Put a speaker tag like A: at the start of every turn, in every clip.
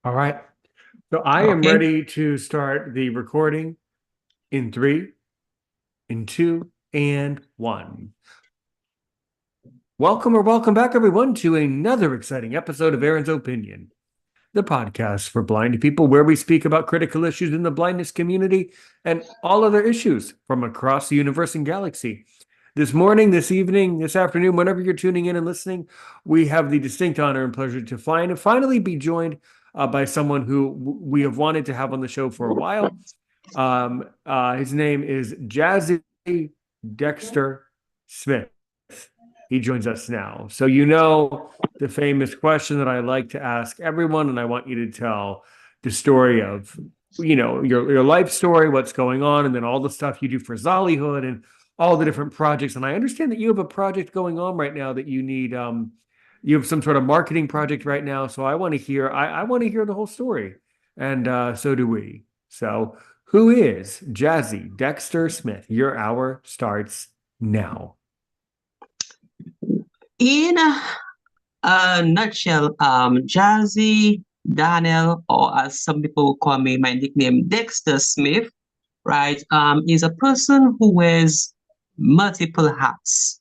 A: All right. So I am
B: Okay.
A: ready to start the recording in three, in two, and one. Welcome or welcome back, everyone, to another exciting episode of Aaron's Opinion, the podcast for blind people where we speak about critical issues in the blindness community and all other issues from across the universe and galaxy. This morning, this evening, this afternoon, whenever you're tuning in and listening, we have the distinct honor and pleasure to finally be joined by someone who we have wanted to have on the show for a while. His name is Jazzy Dexter Smith. He joins us now. So you know the famous question that I like to ask everyone, and I want you to tell the story of, your life story, what's going on, and then all the stuff you do for Zollyhood and all the different projects. And I understand that you have a project going on right now that you need you have some sort of marketing project right now. So I want to hear I want to hear the whole story. And so do we. So who is Jazzy Dexter Smith? Your hour starts now.
B: In a nutshell, Jazzy Daniel, or as some people call me, my nickname Dexter Smith, right, is a person who wears multiple hats.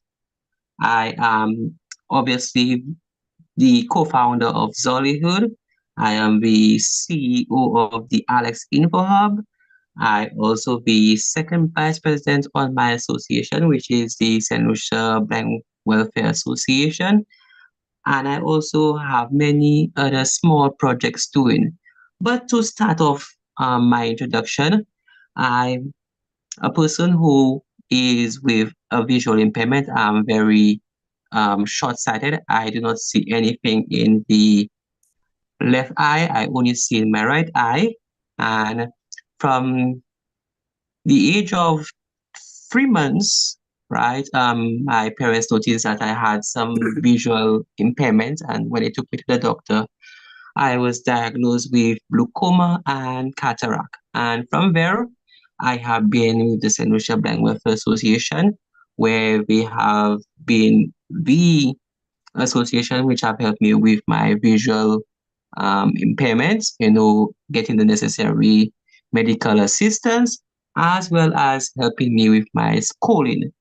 B: I am obviously the co-founder of Zollyhood. I am the CEO of the Alex Info Hub. I also the second vice president on my association, which is the St. Lucia Blind Welfare Association. And I also have many other small projects doing. But to start off my introduction, I'm a person who is with a visual impairment. I'm very short-sighted. I do not see anything in the left eye. I only see in my right eye. And from the age of 3 months, right, my parents noticed that I had some visual impairment. And when they took me to the doctor, I was diagnosed with glaucoma and cataract. And from there, I have been with the St. Lucia Blind Welfare Association, where we have been the association which have helped me with my visual impairments, getting the necessary medical assistance, as well as helping me with my schooling.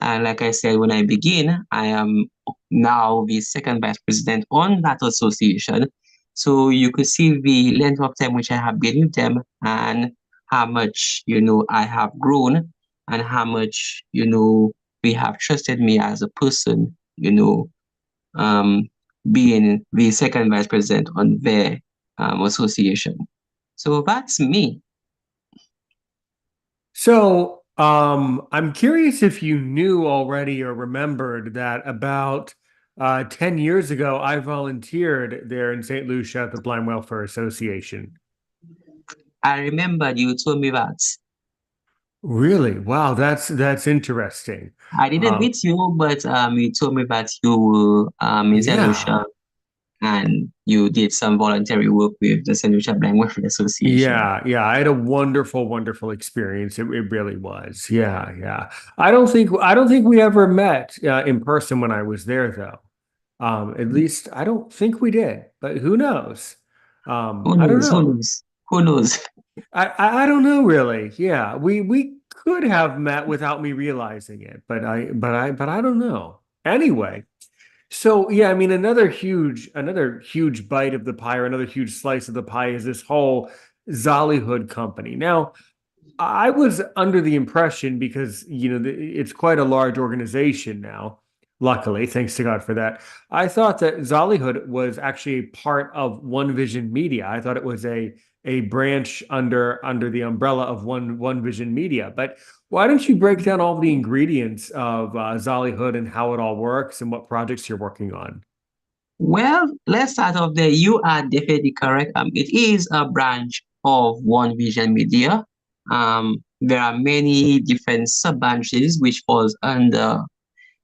B: And like I said, when I begin, I am now the second vice president on that association. So you could see the length of time which I have been with them and how much, I have grown and how much, we have trusted me as a person, um, being the second vice president on their association. So that's me.
A: So, I'm curious if you knew already or remembered that about 10 years ago, I volunteered there in St. Lucia at the Blind Welfare Association.
B: I remember you told me that.
A: Really? Wow, that's interesting.
B: I didn't
A: Um,
B: meet you, but you told me that you were in St.
A: yeah.
B: Lucia and you did some voluntary work with the St. Lucia Blind Welfare Association.
A: Yeah. I had a wonderful experience. It really was. Yeah. I don't think we ever met in person when I was there, though. At least I don't think we did, but who knows?
B: Who
A: I don't
B: knows? Who
A: know.
B: knows? Who knows?
A: I don't know really. Yeah, we could have met without me realizing it, but I don't know. Anyway, so yeah, I mean another huge bite of the pie or another huge slice of the pie is this whole Zollyhood company. Now, I was under the impression because it's quite a large organization now. Luckily, thanks to God for that. I thought that Zollyhood was actually a part of One Vision Media. I thought it was a branch under the umbrella of One Vision Media. But why don't you break down all the ingredients of Zollyhood and how it all works and what projects you're working on?
B: Well, let's start off there. You are definitely correct. It is a branch of One Vision Media. There are many different sub branches which falls under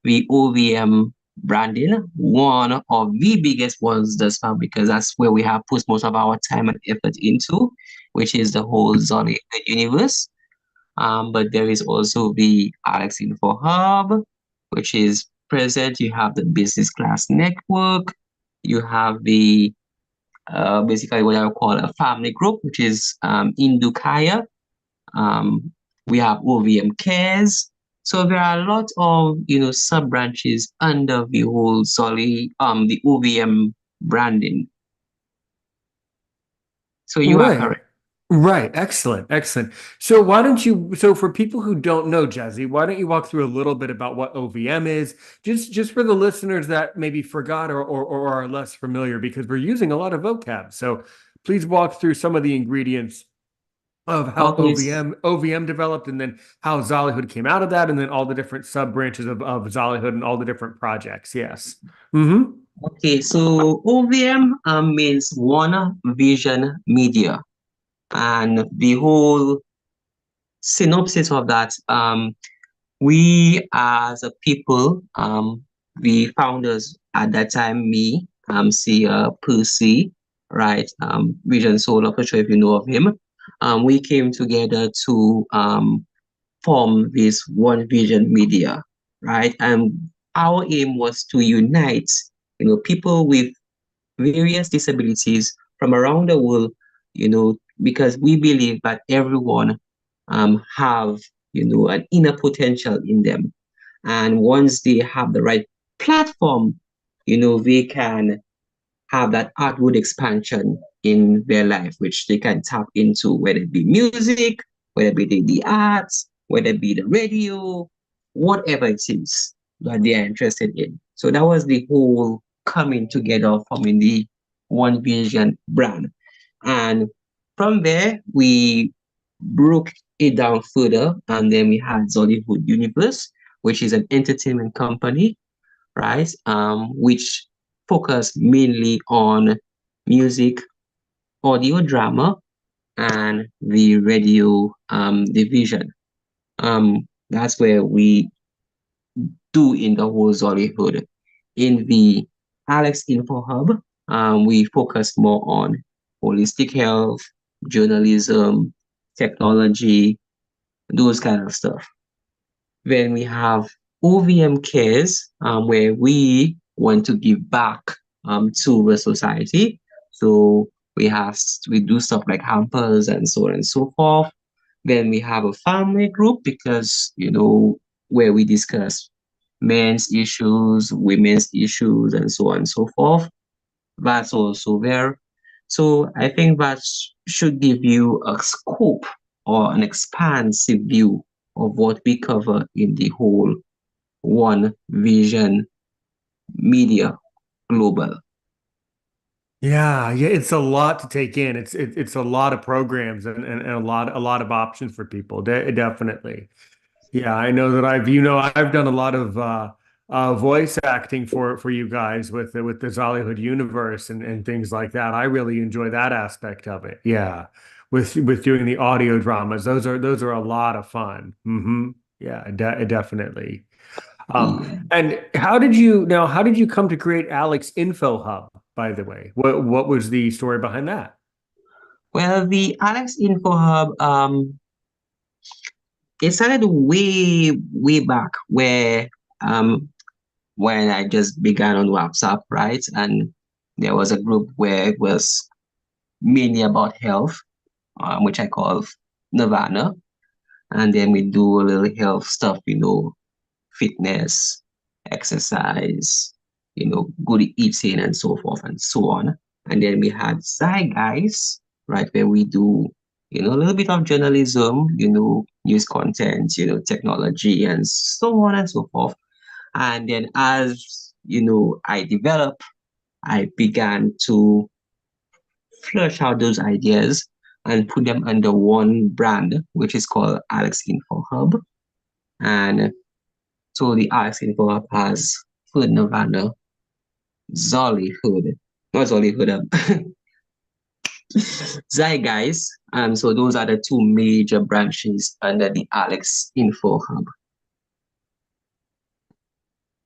B: the OVM branding. One of the biggest ones thus far, because that's where we have put most of our time and effort into, which is the whole Zollyhood Universe. But there is also the Alex Info Hub, which is present. You have the Business Class Network. You have the basically what I would call a family group, which is Indukaya. Um, we have OVM Cares. So there are a lot of sub branches under the whole the OVM branding. So you are
A: Right.
B: correct.
A: Right. Excellent. Excellent. So why don't you, so for people who don't know, Jazzy, why don't you walk through a little bit about what OVM is, just for the listeners that maybe forgot or are less familiar, because we're using a lot of vocab. So please walk through some of the ingredients of how
B: Okay.
A: OVM developed, and then how Zollyhood came out of that, and then all the different sub branches of Zollyhood and all the different projects. Yes. Mm-hmm.
B: Okay. So OVM means One Vision Media, and the whole synopsis of that. We as a people, the founders at that time, me, Percy, right, Vision Soul, I'm not sure if you know of him. We came together to form this One Vision Media, right? And our aim was to unite, people with various disabilities from around the world, because we believe that everyone have, an inner potential in them. And once they have the right platform, they can have that outward expansion in their life, which they can tap into, whether it be music, whether it be the arts, whether it be the radio, whatever it is that they are interested in. So that was the whole coming together, forming the One Vision brand. And from there, we broke it down further, and then we had Zollyhood Universe, which is an entertainment company, right? Which focus mainly on music, audio drama, and the radio division. That's where we do in the whole Zollyhood. In the Alex Info Hub, we focus more on holistic health, journalism, technology, those kind of stuff. Then we have OVM Cares, where we want to give back to the society. So we do stuff like hampers and so on and so forth. Then we have a family group because where we discuss men's issues, women's issues, and so on and so forth. That's also there. So I think that should give you a scope or an expansive view of what we cover in the whole One Vision Media Global.
A: Yeah, yeah, it's a lot to take in. It's a lot of programs and a lot of options for people. Definitely. Yeah, I know that I've done a lot of voice acting for you guys with the Zollyhood Universe and things like that. I really enjoy that aspect of it. Yeah, with doing the audio dramas, those are a lot of fun. Yeah, definitely. And how did you come to create Alex Info Hub, by the way? What was the story behind that?
B: Well, the Alex Info Hub, it started way back where when I just began on WhatsApp, right? And there was a group where it was mainly about health, which I call Nirvana. And then we do a little health stuff, fitness, exercise, good eating and so forth and so on. And then we had Guys, right, where we do, a little bit of journalism, news content, technology and so on and so forth. And then as, I developed, I began to flush out those ideas and put them under one brand, which is called Alex Info Hub. And so the Alex Info Hub has Food Nirvana, Zollyhood, not Zollyhood, Zeitgeist. So those are the two major branches under the Alex Info Hub.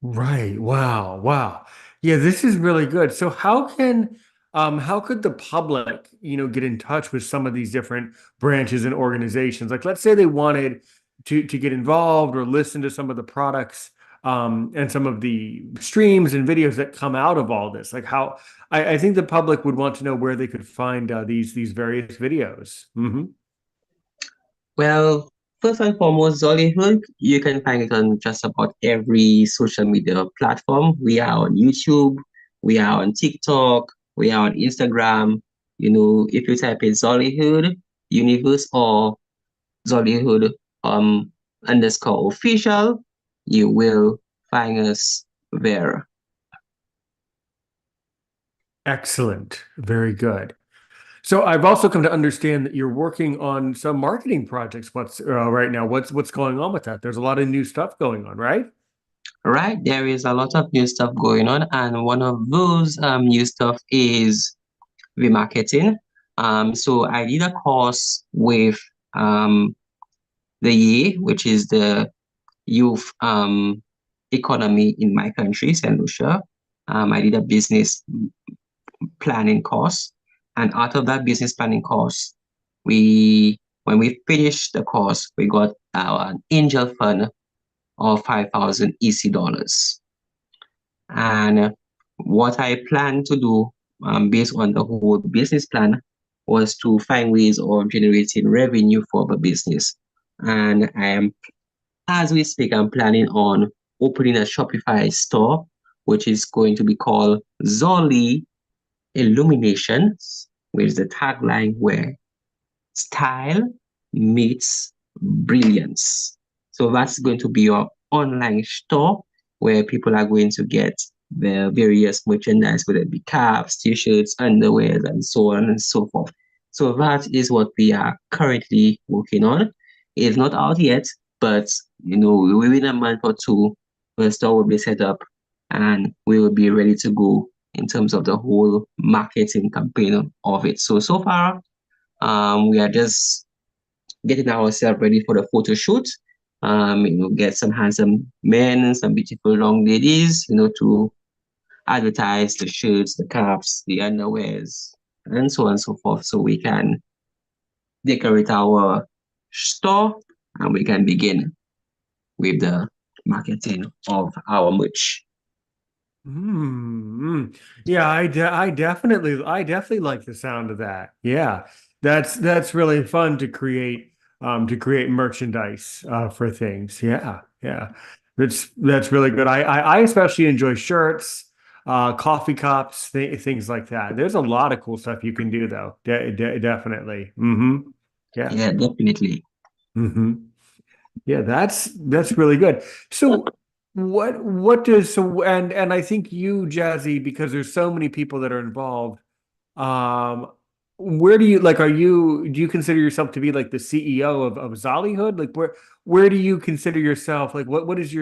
A: Right. Wow. Wow. Yeah, this is really good. So how could the public, get in touch with some of these different branches and organizations? Like let's say they wanted to get involved or listen to some of the products and some of the streams and videos that come out of all this. Like I think the public would want to know where they could find these various videos.
B: Well, first and foremost, Zollyhood, you can find it on just about every social media platform. We are on YouTube, we are on TikTok, we are on Instagram. If you type in Zollyhood Universe or Zollyhood underscore official, you will find us there.
A: Excellent. Very good. So I've also come to understand that you're working on some marketing projects. What's right now? What's going on with that? There's a lot of new stuff going on, right?
B: Right, there is a lot of new stuff going on, and one of those new stuff is remarketing. So I did a course with the YE, which is the youth economy in my country, St. Lucia. I did a business planning course, and out of that business planning course, when we finished the course, we got our angel fund of 5,000 EC dollars. And what I plan to do, based on the whole business plan, was to find ways of generating revenue for the business. And as we speak, I'm planning on opening a Shopify store, which is going to be called Zolly Illuminations, with the tagline where style meets brilliance. So that's going to be your online store where people are going to get the various merchandise, whether it be caps, t-shirts, underwear, and so on and so forth. So that is what we are currently working on. It's not out yet, but within a month or two, the store will be set up and we will be ready to go in terms of the whole marketing campaign of it. So far, we are just getting ourselves ready for the photo shoot. Get some handsome men, some beautiful young ladies, to advertise the shirts, the caps, the underwears, and so on and so forth. So we can decorate our store and we can begin with the marketing of our merch.
A: Mm. Yeah, I definitely like the sound of that. Yeah. That's really fun to create merchandise for things. Yeah. Yeah. That's really good. I especially enjoy shirts, coffee cups, things like that. There's a lot of cool stuff you can do though. Definitely. Yeah.
B: Yeah, definitely.
A: hmm Yeah, that's really good. So what does so and I think you, Jazzy, because there's so many people that are involved, um, where do you like do you consider yourself to be like the CEO of Zollyhood? Like where do you consider yourself? Like what is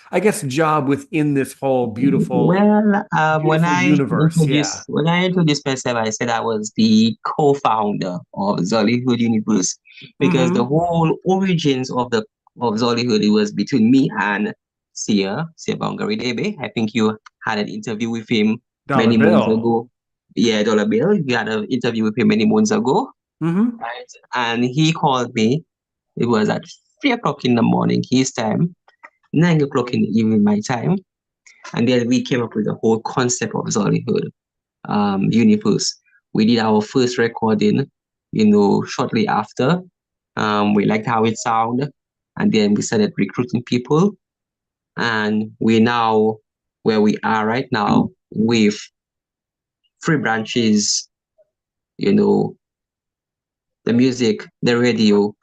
A: I guess job within this whole
B: Well,
A: beautiful universe? Yeah.
B: when I introduced myself, I said I was the co-founder of Zollyhood Universe because the
A: Mm-hmm.
B: whole origins of Zollyhood, it was between me and Sia Bangari Debe. I think you had an interview with him
A: Dollar
B: many months
A: bill.
B: ago. Yeah, Dollar Bill. You had an interview with him many months ago,
A: Mm-hmm.
B: right? And he called me. It was at 3 o'clock in the morning his time, 9 o'clock in the evening my time, and then we came up with the whole concept of Zollyhood Universe. We did our first recording, shortly after. We liked how it sounded, and then we started recruiting people. And we're now where we are right now with three branches, you know, the music, the radio,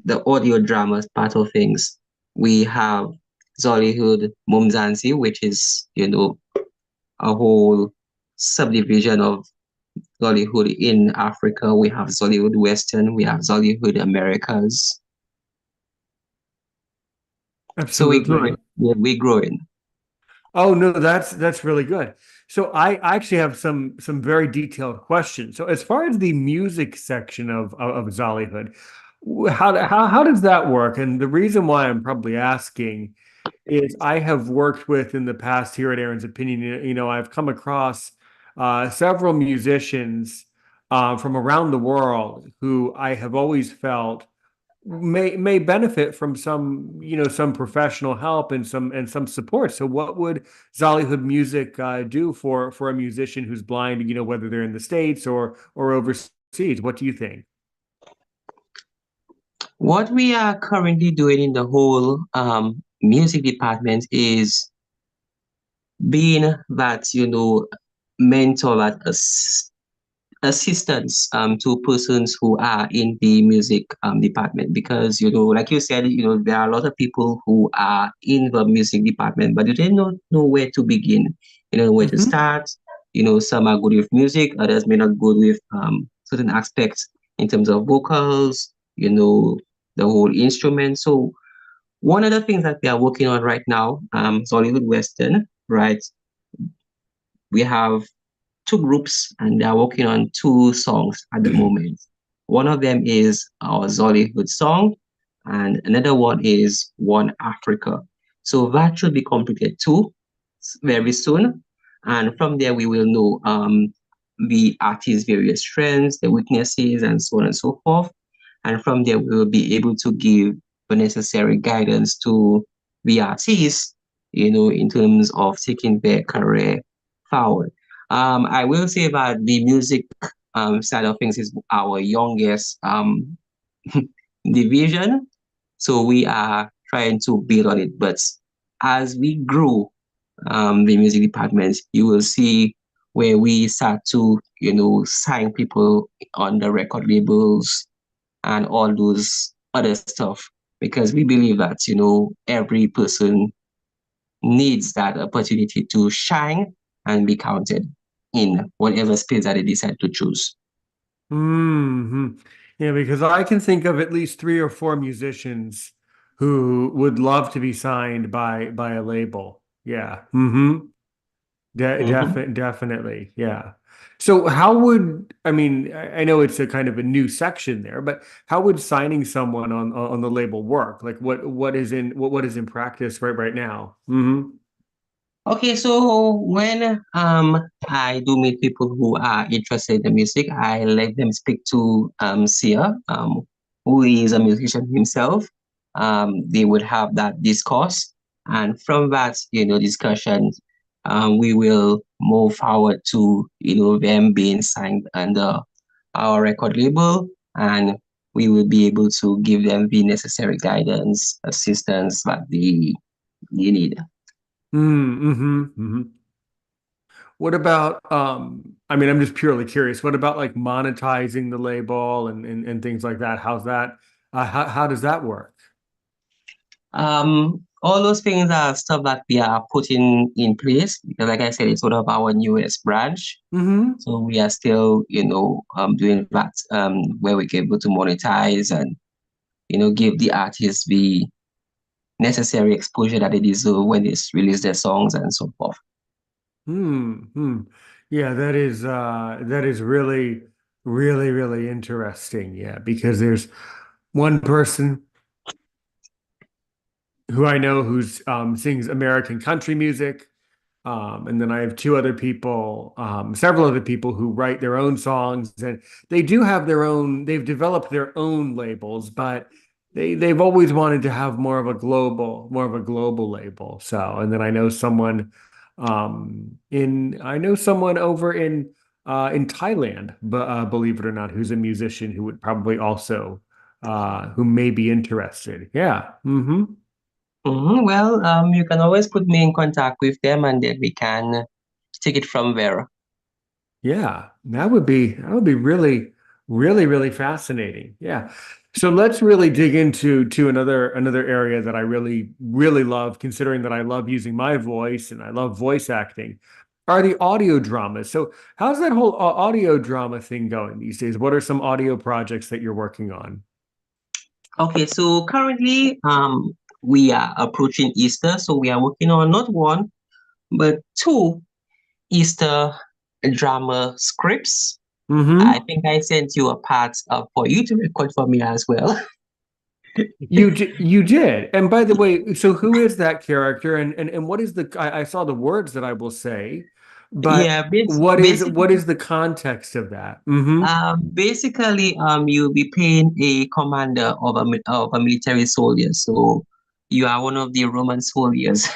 B: the audio dramas part of things. We have Zollyhood Mumzansi, which is, a whole subdivision of Zollyhood in Africa. We have Zollywood Western, we have Zollyhood Americas. So we're
A: Absolutely.
B: growing. Yeah, we're growing.
A: Oh no, that's really good. So I actually have some very detailed questions. So as far as the music section of Zollyhood, how does that work? And the reason why I'm probably asking is I have worked with in the past here at Aaron's Opinion. I've come across several musicians from around the world who I have always felt may benefit from some professional help and some support. So what would Zollyhood Music do for a musician who's blind, whether they're in the States or overseas? What do you think?
B: What we are currently doing in the whole music department is being that, mentor, that assistance to persons who are in the music department, because like you said, there are a lot of people who are in the music department but they don't know where to begin, where to
A: Hmm.
B: start. Some are good with music, others may not good with certain aspects in terms of vocals, the whole instrument. So one of the things that we are working on right now, Zollywood Western, right, we have two groups and they are working on two songs at the moment. One of them is our Zollyhood song, and another one is One Africa. So that should be completed too very soon. And from there, we will know the artist's various strengths, the weaknesses, and so on and so forth. And from there, we will be able to give the necessary guidance to the artists, in terms of taking their career forward. I will say that the music side of things is our youngest division. So we are trying to build on it. But as we grow the music department, you will see where we start to, sign people on the record labels and all those other stuff. Because we believe that, every person needs that opportunity to shine and be counted in whatever space that they decide to choose.
A: Hmm. Yeah, because I can think of at least three or four musicians who would love to be signed by a label. Yeah. Hmm.
B: Mhm.
A: Definitely. Yeah. So how would, I mean, I know it's a kind of a new section there, but how would signing someone on the label work? Like what is in practice right now? Hmm.
B: Okay, so when I do meet people who are interested in the music, I let them speak to Sia, who is a musician himself. They would have that discourse, and from that, discussion, we will move forward to them being signed under our record label, and we will be able to give them the necessary guidance, assistance that they need.
A: Mm-hmm. Hmm. What about I mean, I'm just purely curious. What about like monetizing the label and things like that? How's that how does that work?
B: All those things are stuff that we are putting in place because, like I said, it's one of our newest branch.
A: Hmm.
B: So we are still, doing that, where we're able to monetize and, give the artists the necessary exposure that they deserve when they release their songs and so forth.
A: Hmm. Hmm. Yeah, that is really interesting. Yeah, because there's one person who I know who's sings American country music. And then I have two other people, several other people who write their own songs, and they do have their own, they've developed their own labels, but they've always wanted to have more of a global label. So, and then I know someone over in Thailand, but believe it or not, who's a musician who would probably also who may be interested. Yeah. Hmm.
B: Well, you can always put me in contact with them and then we can take it from there.
A: Yeah, that would be really fascinating. Yeah. So let's really dig into another area that I really love, considering that I love using my voice and I love voice acting, are the audio dramas. So how's that whole audio drama thing going these days? What are some audio projects that you're working on?
B: Okay, so currently, we are approaching Easter, so we are working on not one, but two Easter drama scripts. I
A: Mm-hmm.
B: think I sent you a part for you to record for me as well.
A: You did. And by the way, so who is that character and what is I saw the words that I will say, but
B: Yeah,
A: what
B: basically,
A: is the context of that? Mm-hmm.
B: you'll be playing a commander of of a military soldier. So you are one of the Roman soldiers.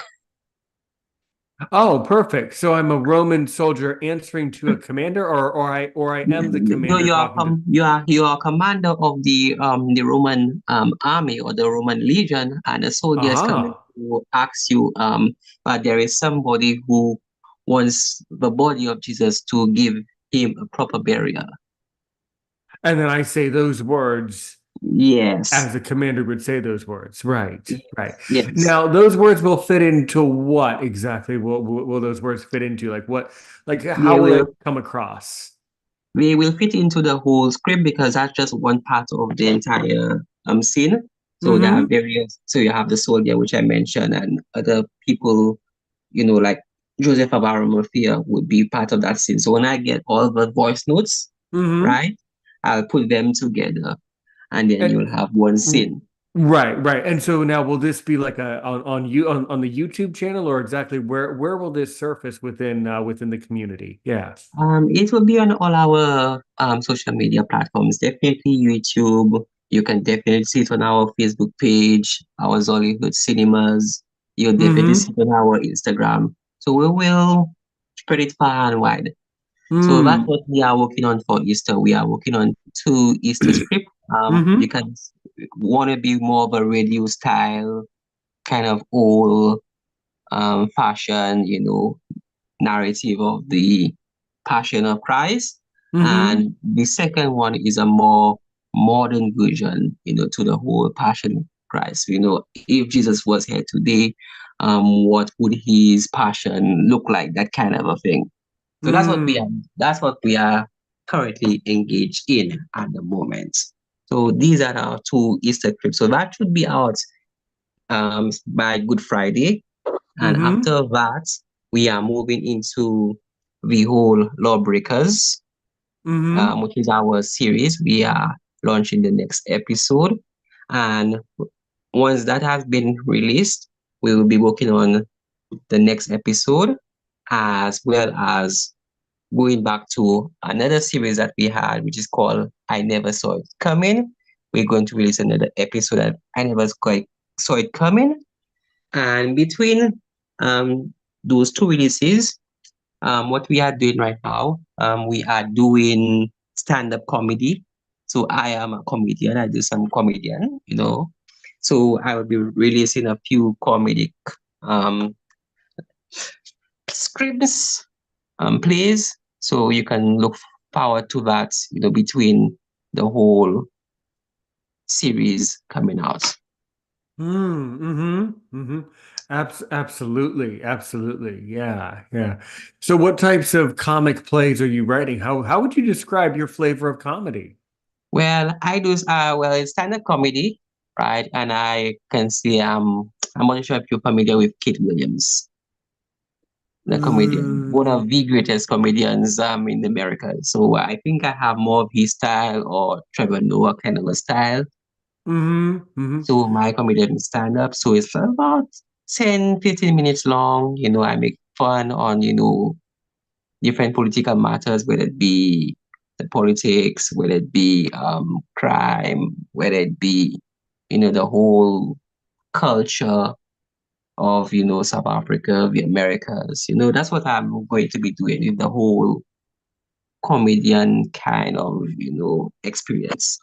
A: Oh, perfect. So I'm a Roman soldier answering to a commander, or I am the
B: No,
A: commander talking to.
B: you are commander of the Roman army or the Roman legion, and the soldiers coming
A: Aha.
B: to ask you but there is somebody who wants the body of Jesus to give him a proper burial.
A: And then I say those words
B: Yes,
A: as a commander would say those words. Right, right.
B: yes.
A: Now, those words will fit into what exactly will those words fit into? Like
B: They
A: how will they
B: will
A: come across?
B: they will fit into the whole script because that's just one part of the entire scene. So there are
A: Mm-hmm.
B: various. So you have the soldier, which I mentioned, and other people, like Joseph Abaramofia would be part of that scene. So when I get all the voice notes,
A: Mm-hmm.
B: right, I'll put them together, and then
A: And
B: you'll have one scene.
A: right, right. And so now will this be like a on the YouTube channel or exactly where will this surface within the community? Yeah.
B: It will be on all our social media platforms. Definitely YouTube. You can definitely see it on our Facebook page, our Zollyhood Cinemas. You'll definitely see
A: Mm-hmm.
B: it on our Instagram. So we will spread it far and wide. So that's
A: Mm.
B: what we are working on for Easter. We are working on two Easter scripts.
A: Mm-hmm.
B: Because want to be more of a radio style, kind of old fashion, narrative of the Passion of Christ.
A: Mm-hmm.
B: And the second one is a more modern version, to the whole Passion of Christ. If Jesus was here today, what would his passion look like? That kind of a thing. So
A: Mm.
B: that's what we are currently engaged in at the moment. So these are our two Easter trips. So that should be out by Good Friday. And
A: Mm-hmm.
B: after that, we are moving into the whole Lawbreakers,
A: Mm-hmm.
B: which is our series. We are launching the next episode. And once that has been released, we will be working on the next episode, as well as going back to another series that we had, which is called I Never Saw It Coming. We're going to release another episode that I never saw it coming. And between um, those two releases, what we are doing right now, we are doing stand-up comedy. So I am a comedian. I do some comedian. So I will be releasing a few comedic um, scripts, plays. So you can look forward to that, between the whole series coming out.
A: Mm-hmm. Mm-hmm. Absolutely. Absolutely. Yeah. Yeah. So what types of comic plays are you writing? How would you describe your flavor of comedy?
B: Well, I do. It's stand-up comedy, right? And I can see. I'm not sure if you're familiar with Kate Williams, the comedian, one
A: Mm,
B: of the greatest comedians in America. So I think I have more of his style, or Trevor Noah kind of a style.
A: mm-hmm. Mm-hmm.
B: So my comedian stand-up. So it's about 10, 15 minutes long. I make fun on different political matters, whether it be the politics, whether it be crime, whether it be the whole culture of South Africa, the Americas. That's what I'm going to be doing with the whole comedian kind of experience.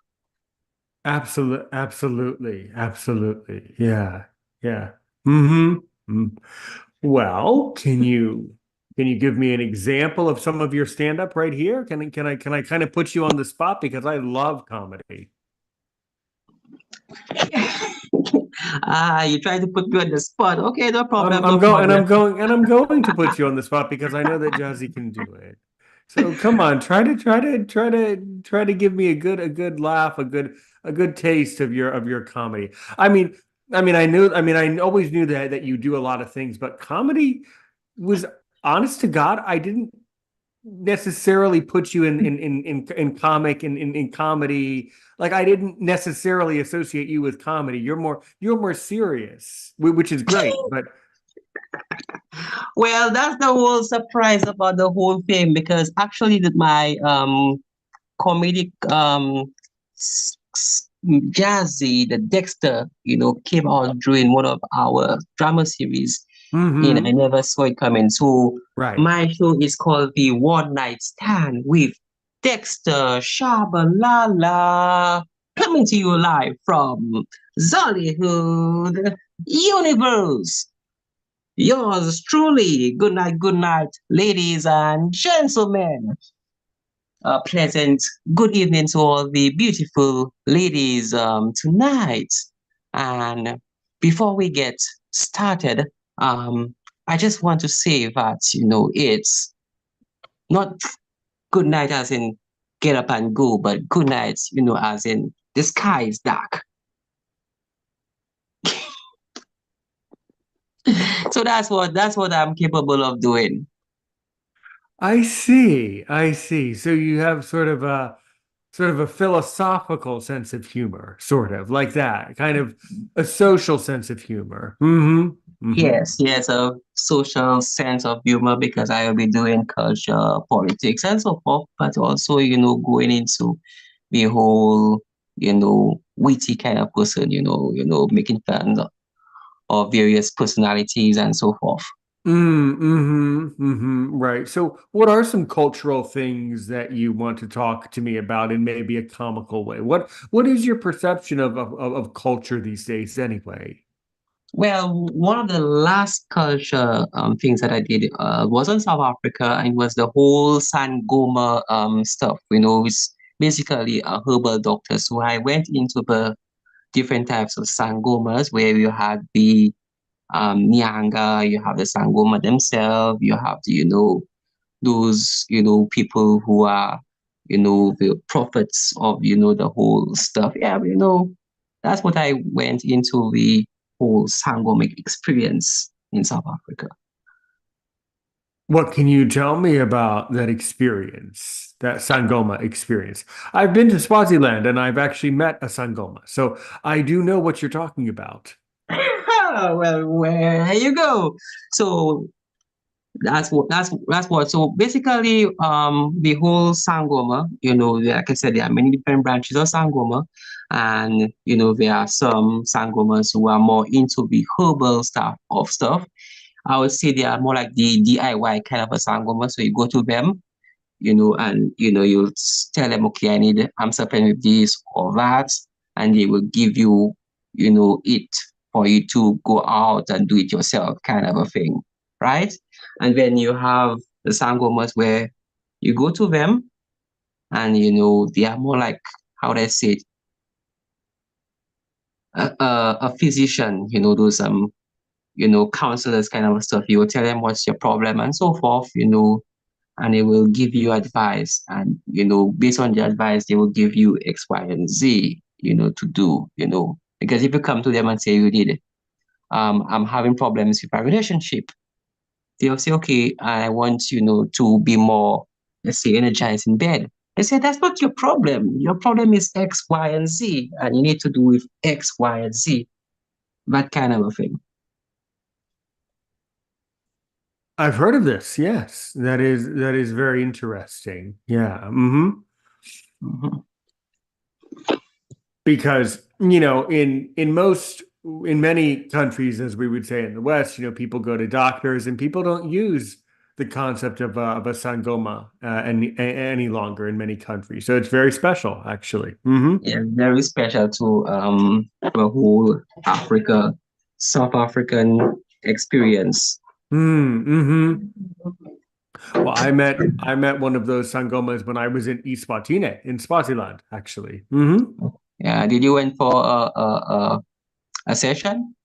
A: Absolutely. Absolutely. Yeah. Yeah. Mm-hmm. Well, can you give me an example of some of your stand-up right here? Can I kind of put you on the spot because I love comedy.
B: You try to put me on the spot. Okay, no
A: I'm
B: problem,
A: I'm
B: no
A: going and
B: problem.
A: I'm going to put you on the spot because I know that Jazzy can do it. So come on, try to give me a good laugh, a good taste of your comedy. I mean I always knew that you do a lot of things, but comedy was honest to God, I didn't necessarily put you in comic in comedy. Like I didn't necessarily associate you with comedy. You're more serious, which is great. But
B: Well, that's the whole surprise about the whole thing because actually my comedic Jazzy, the Dexter, came out during one of our drama series in I
A: mm-hmm,
B: Never Saw It Coming. So
A: right.
B: my show is called The One Night Stand with Dexter Shabalala, coming to you live from Zollyhood Universe. Yours truly. Good night, ladies and gentlemen. Pleasant good evening to all the beautiful ladies tonight. And before we get started, I just want to say that, it's not good night as in get up and go, but good night, as in the sky is dark. So that's what I'm capable of doing.
A: I see. I see. So you have sort of a philosophical sense of humor, sort of like that, kind of a social sense of humor. Mm-hmm. Mm-hmm.
B: Yes, a social sense of humor because I will be doing culture, politics, and so forth, but also, going into the whole, witty kind of person, making fun of various personalities and so forth.
A: Right. So, what are some cultural things that you want to talk to me about in maybe a comical way? What is your perception of culture these days anyway?
B: Well, one of the last culture things that I did was in South Africa, and it was the whole Sangoma stuff. It's basically a herbal doctor. So I went into the different types of sangomas where you had the Nyanga, you have the sangoma themselves, you have those people who are the prophets of the whole stuff. Yeah, that's what I went into the whole sangoma experience in South Africa.
A: What can you tell me about that experience, that Sangoma experience? I've been to Swaziland and I've actually met a Sangoma, so I do know what you're talking about.
B: Well, where you go. So that's what. So basically, the whole Sangoma, like I said, there are many different branches of Sangoma, and there are some Sangomas who are more into the herbal stuff. I would say they are more like the DIY kind of a Sangoma. So you go to them, and you tell them, okay, I'm suffering with this or that, and they will give you, it for you to go out and do it yourself, kind of a thing, right? And then you have the sangomas where you go to them, and they are more like, how would I say it, a physician, those counselors kind of stuff. You will tell them what's your problem and so forth, and they will give you advice. And, based on the advice, they will give you X, Y, and Z, to do, because if you come to them and say, you did, I'm having problems with my relationship, they'll say, okay, I want, to be more, let's say, energized in bed. I say, that's not your problem. Your problem is X, Y, and Z, and you need to do with X, Y, and Z, that kind of a thing.
A: I've heard of this. Yes, that is very interesting. Yeah.
B: Mhm.
A: Because, in many countries, as we would say in the West, people go to doctors and people don't use the concept of a sangoma any longer in many countries. So it's very special, actually.
B: Yeah, very special to the whole Africa, South African experience.
A: Mm-hmm. Well, I met one of those sangomas when I was in Eswatini in Swaziland, actually.
B: Yeah, did you went for a session?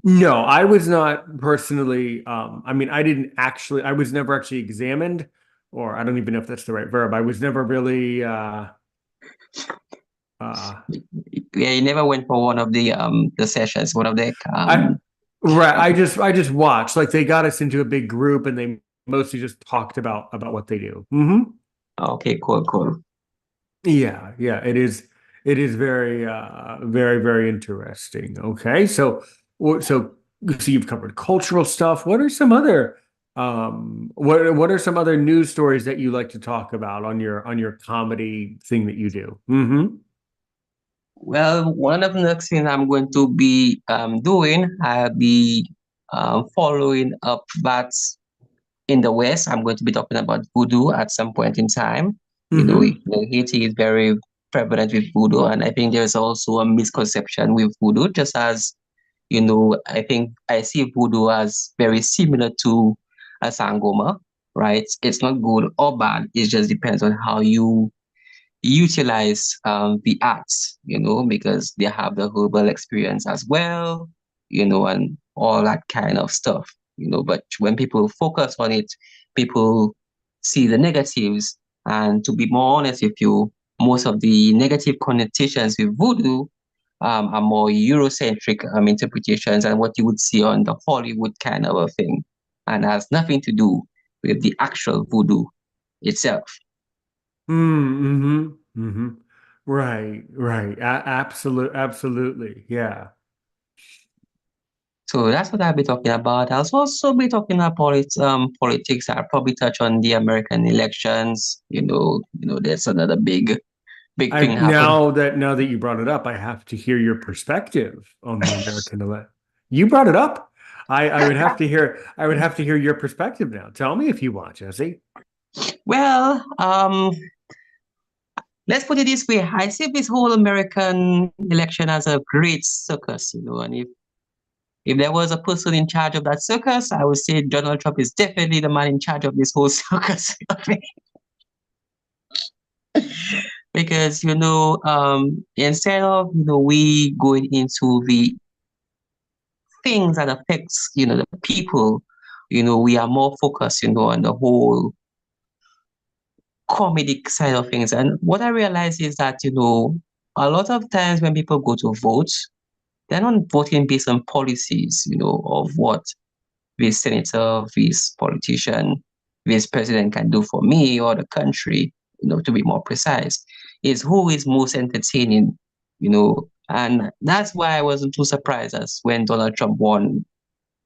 A: No, I was not personally. I mean, I was never actually examined, or I don't even know if that's the right verb. I was never really, uh,
B: Yeah, you never went for one of the sessions, one of the
A: I, Right. I just watched. Like they got us into a big group and they mostly just talked about what they do.
B: Okay, cool, cool.
A: Yeah, yeah, it is very very very interesting. Okay. So you've covered cultural stuff. What are some other news stories that you like to talk about on your comedy thing that you do?
B: Well, one of the next things I'm going to be doing, I'll be following up that in the West. I'm going to be talking about voodoo at some point in time.
A: Mm-hmm.
B: Haiti is very prevalent with voodoo, and I think there's also a misconception with voodoo, just as I think I see voodoo as very similar to a sangoma, right? It's not good or bad. It just depends on how you utilize the arts, because they have the herbal experience as well, and all that kind of stuff, But when people focus on it, people see the negatives. And to be more honest with you, most of the negative connotations with voodoo are more Eurocentric interpretations and what you would see on the Hollywood kind of a thing, and has nothing to do with the actual voodoo itself.
A: Mm-hmm. Mm-hmm. Right, right. Absolutely. Yeah.
B: So that's what I'll be talking about. I'll also be talking about politics. I'll probably touch on the American elections. That's another big
A: I
B: thing happen.
A: now that you brought it up, I have to hear your perspective on the American elect. You brought it up. I would have to hear your perspective now. Tell me if you want, Jesse.
B: Well, let's put it this way. I see this whole American election as a great circus, and if there was a person in charge of that circus, I would say Donald Trump is definitely the man in charge of this whole circus. Because instead of we going into the things that affects the people, we are more focused on the whole comedic side of things. And what I realize is that a lot of times when people go to vote, they're not voting based on policies, of what this senator, this politician, this president can do for me or the country, to be more precise, is who is most entertaining, and that's why I wasn't too surprised as when Donald Trump won,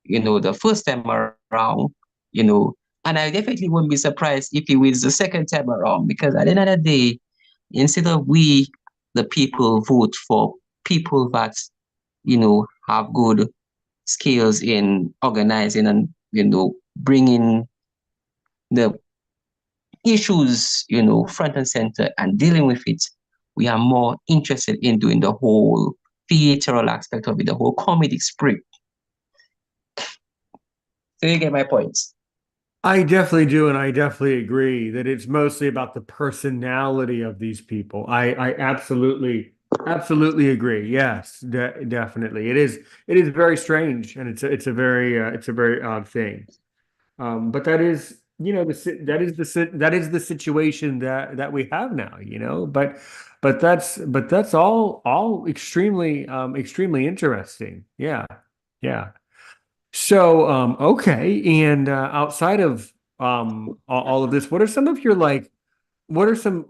B: the first time around, you know, and I definitely wouldn't be surprised if he wins the second time around, because at the end of the day, instead of we, the people, vote for people that, have good skills in organizing and bringing the issues front and center and dealing with it, we are more interested in doing the whole theatrical aspect of it, the whole comedic spree. So you get my points.
A: I definitely do, and I definitely agree that it's mostly about the personality of these people. I absolutely agree. Yes, definitely. It is very strange, and it's a very odd thing. But that is, that is the situation that we have now, but that's all extremely interesting. Yeah. Yeah. So, okay. And outside of all of this, what are some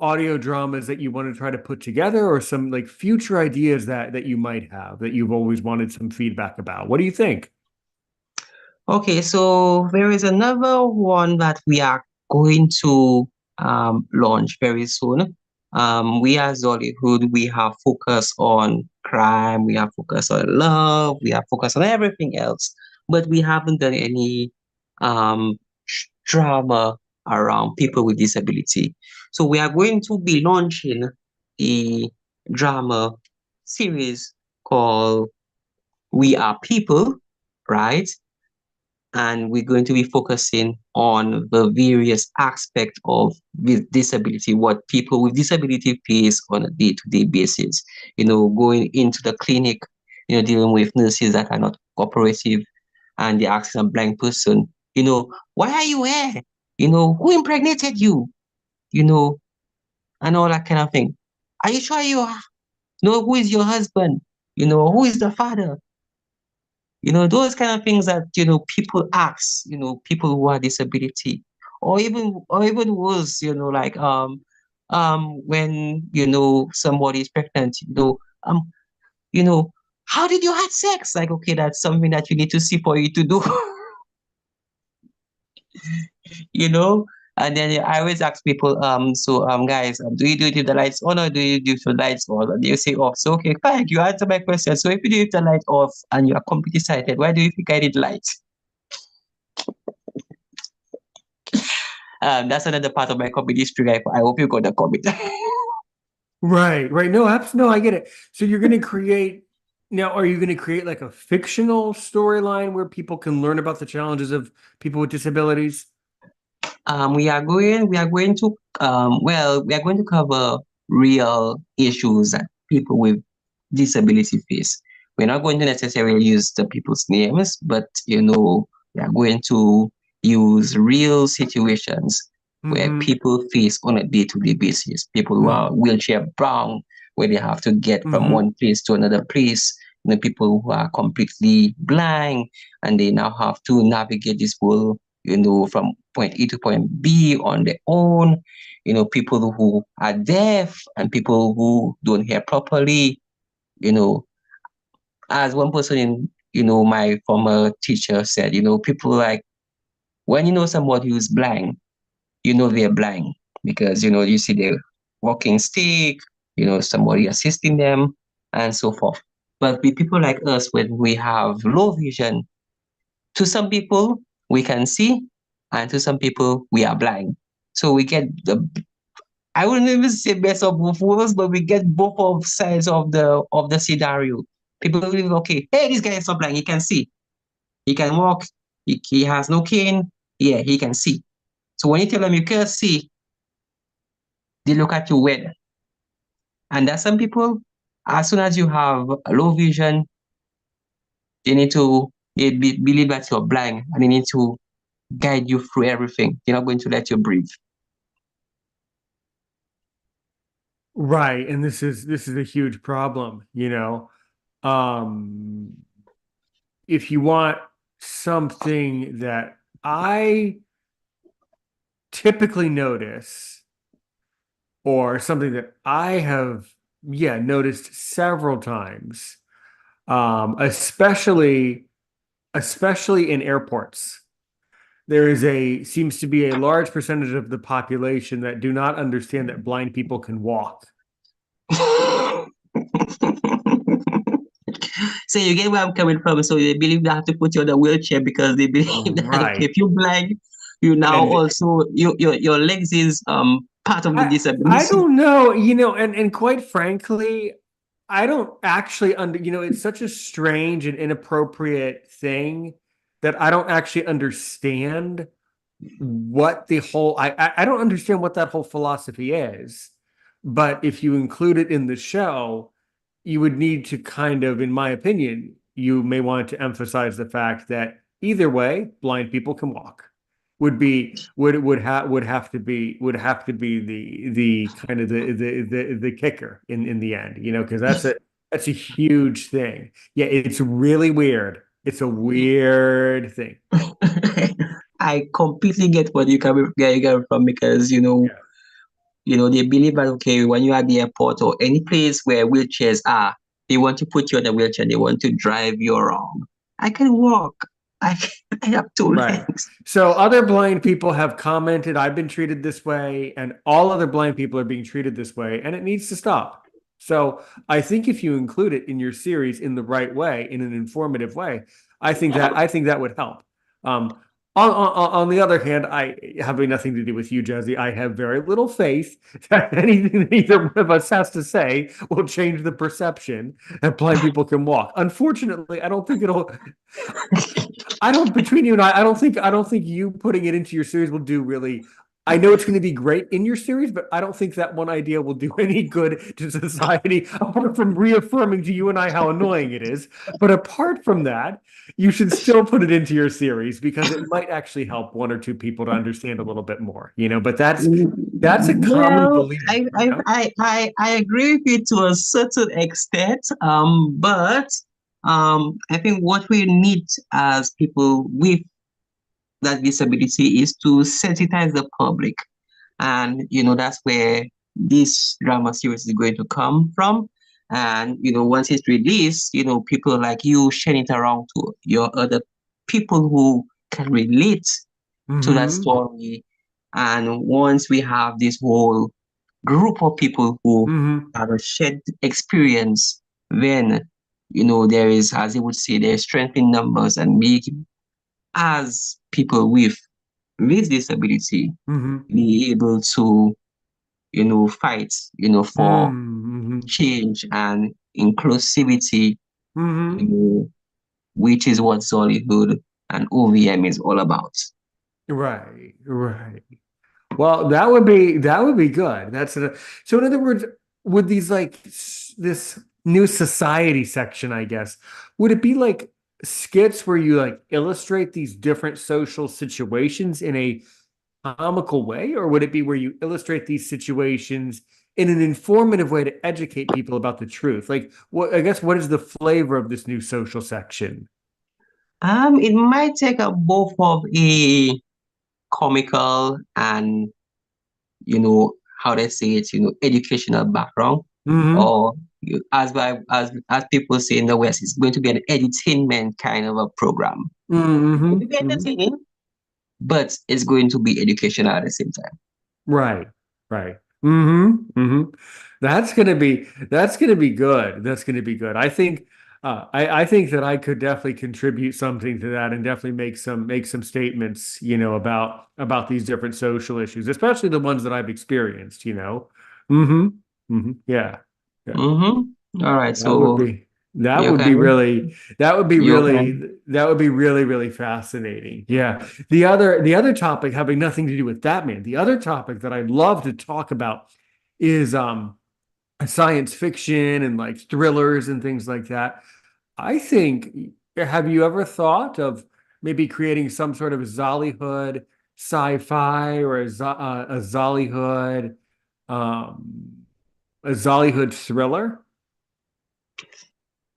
A: audio dramas that you want to try to put together, or some like future ideas that you might have that you've always wanted some feedback about? What do you think?
B: Okay, so there is another one that we are going to launch very soon. We as Zollyhood, we have focused on crime, we have focused on love, we have focused on everything else, but we haven't done any um, drama around people with disability. So we are going to be launching the drama series called We Are People, right? And we're going to be focusing on the various aspects of with disability, what people with disability face on a day-to-day basis. Going into the clinic, dealing with nurses that are not cooperative, and they ask a blind person, why are you here? Who impregnated you? You know, and all that kind of thing. Are you sure you know who is your husband? Who is the father? Those kind of things that, people ask, people who are disability, or even worse, like, when, somebody is pregnant, you know, how did you have sex? Like, okay, that's something that you need to see for you to do. you know. And then I always ask people, so guys, do you do it with the lights on or do you do it with the lights on? And they say off. So okay, fine, you answer my question. So if you do it with the lights off and you are completely sighted, why do you think I need lights? That's another part of my comedy history. I hope you got the comment.
A: Right, right. No, no, I get it. So you're going to create now, are you going to create like a fictional storyline where people can learn about the challenges of people with disabilities?
B: We are going to cover real issues that people with disability face. We're not going to necessarily use the people's names, but we are going to use real situations where
A: Mm-hmm.
B: people face on a day-to-day basis. People who are wheelchair bound, where they have to get from
A: Mm-hmm.
B: one place to another place. People who are completely blind and they now have to navigate this world, from point A to point B on their own. People who are deaf and people who don't hear properly. You know, as one person in, my former teacher said, people like when somebody who's blind, they're blind because you see their walking stick, somebody assisting them and so forth. But with people like us, when we have low vision, to some people we can see, and to some people we are blind. So we get I wouldn't even say best of both worlds, but we get both of sides of the scenario. People believe, okay, hey, this guy is not blind, he can see, he can walk, he has no cane, yeah, he can see. So when you tell them you can't see, they look at you weird. And there's some people, as soon as you have a low vision, they believe that you're blind and they need to guide you through everything. They're not going to let you breathe.
A: Right, and this is a huge problem, you know. Um, if you want something that I typically notice, or something that I have, yeah, noticed several times, especially in airports. There seems to be a large percentage of the population that do not understand that blind people can walk.
B: So you get where I'm coming from. So they believe they have to put you on a wheelchair because they believe that, okay,
A: Right.
B: if you're blind, you now
A: And
B: also your legs is part of the
A: I
B: disability.
A: don't know, and quite frankly, I don't actually it's such a strange and inappropriate thing that I don't actually understand what the whole I don't understand what that whole philosophy is. But if you include it in the show, you would need to kind of, in my opinion, you may want to emphasize the fact that either way, blind people can walk. Would have to be the kind of the kicker in the end, because that's a huge thing. Yeah, it's really weird. It's a weird thing.
B: I completely get what you coming from because
A: Yeah.
B: they believe that, okay, when you're at the airport or any place where wheelchairs are, they want to put you on a wheelchair. They want to drive you around. I can walk. I I have two
A: Right.
B: legs.
A: So other blind people have commented, I've been treated this way, and all other blind people are being treated this way, and it needs to stop. So I think if you include it in your series in the right way, in an informative way, I think that would help. Um, on the other hand, I having nothing to do with you, Jazzy, I have very little faith that anything that either one of us has to say will change the perception that blind people can walk. Unfortunately, I don't think it'll I don't between you and I don't think you putting it into your series will do really. I know it's going to be great in your series, but I don't think that one idea will do any good to society apart from reaffirming to you and I how annoying it is. But apart from that, you should still put it into your series because it might actually help one or two people to understand a little bit more. But that's a common
B: Well,
A: belief.
B: I agree with you to a certain extent. But I think what we need as people with that disability is to sensitize the public. And, that's where this drama series is going to come from. And, once it's released, people like you sharing it around to your other people who can relate to that
A: Mm-hmm.
B: story. And once we have this whole group of people who
A: Mm-hmm.
B: have a shared experience, then, there is, as they would say, there's strength in numbers, and we, as people with disability,
A: Mm-hmm.
B: be able to, fight, for
A: Mm-hmm.
B: change and inclusivity, you
A: Mm-hmm.
B: know, which is what Zollyhood and OVM is all about.
A: Right, right. Well, that would be good. So in other words, would these like this new society section, I guess, would it be like skits where you like illustrate these different social situations in a comical way, or would it be where you illustrate these situations in an informative way to educate people about the truth? Like, what I guess what is the flavor of this new social section?
B: It might take a both of a comical and, how they say it, educational background,
A: Mm-hmm.
B: or as people say in the West, it's going to be an entertainment kind of a program. It's going to be
A: Mm-hmm.
B: entertaining, but it's going to be educational at the same time.
A: Right, right. Mm-hmm. That's gonna be good. That's gonna be good. I think that I could definitely contribute something to that and definitely make some statements, about these different social issues, especially the ones that I've experienced. Mm-hmm. Mm-hmm. Yeah. Yeah.
B: All right,
A: That would
B: so
A: be that
B: you
A: would be
B: can
A: really that would be
B: you
A: really
B: can.
A: that would be really really fascinating. Yeah. The other topic having nothing to do with that man. The other topic that I'd love to talk about is science fiction and like thrillers and things like that. I think have you ever thought of maybe creating some sort of Zollyhood sci-fi or um a Zollyhood thriller?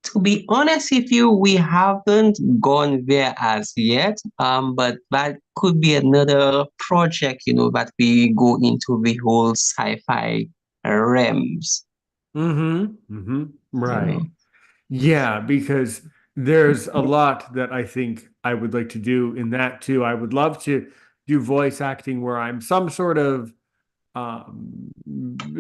B: To be honest with you, we haven't gone there as yet. But that could be another project, that we go into the whole sci-fi realms,
A: Mm-hmm. Mm-hmm.
B: you know.
A: Right. Yeah, because there's a lot that I think I would like to do in that too. I would love to do voice acting where I'm um,